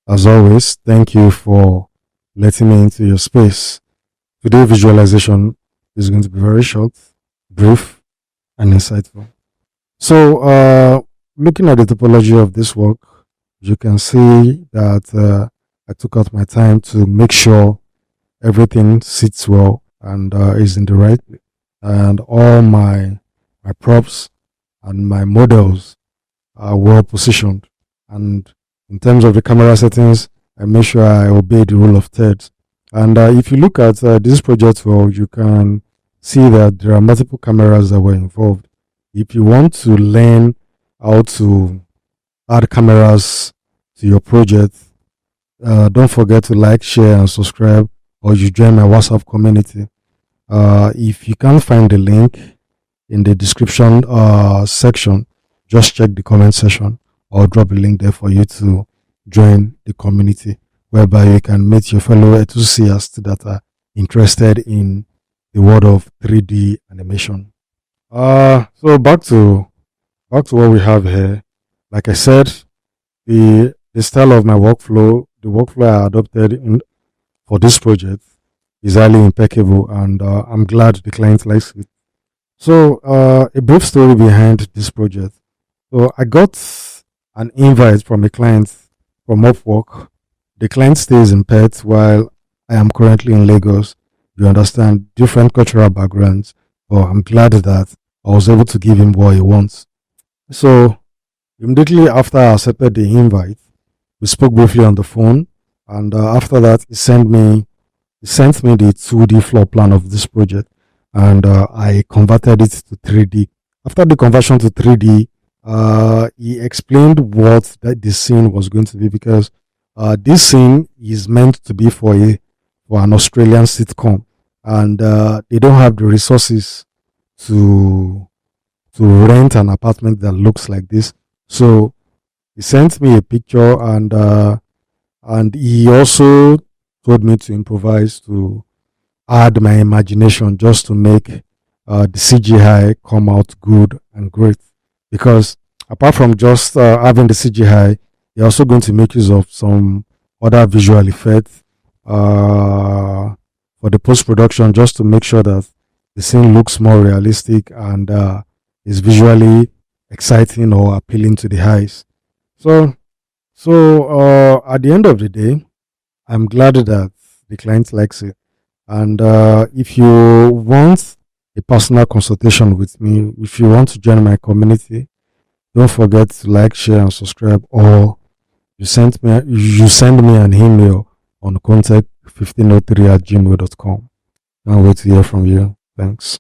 As always, thank you for letting me into your space. Today's visualization is going to be very short, brief, and insightful. So, looking at the topology of this work, you can see that I took out my time to make sure everything sits well and is in the right place. And all my props and my models are well positioned. And in terms of the camera settings, I make sure I obey the rule of thirds. And if you look at this project well, you can see that there are multiple cameras that were involved. If you want to learn how to add cameras to your project, don't forget to like, share, and subscribe, or you join my WhatsApp community. If you can't find the link in the description section, just check the comment section or drop a link there for you to join the community, whereby you can meet your fellow enthusiasts that are interested in the world of 3D animation. So back to what we have here. Like I said, the style of my workflow, the workflow I adopted for this project is highly impeccable, and I'm glad the client likes it. So a brief story behind this project. So I got an invite from a client from Upwork. The client stays in Perth while I am currently in Lagos. You understand, different cultural backgrounds, but I'm glad that I was able to give him what he wants. So immediately after I accepted the invite, we spoke briefly on the phone, and after that, he sent me the 2D floor plan of this project, and I converted it to 3D. After the conversion to 3D, he explained what the scene was going to be, because this scene is meant to be for an Australian sitcom, and they don't have the resources to rent an apartment that looks like this. So he sent me a picture, and he also told me to improvise, to add my imagination just to make the CGI come out good and great. Because apart from just having the CGI, you're also going to make use of some other visual effects for the post-production, just to make sure that the scene looks more realistic and is visually exciting or appealing to the eyes. So at the end of the day, I'm glad that the client likes it. And if you want a personal consultation with me, if you want to join my community, don't forget to like, share, and subscribe, or you send me an email on contact1503@gmail.com. Can't wait to hear from you. Thanks.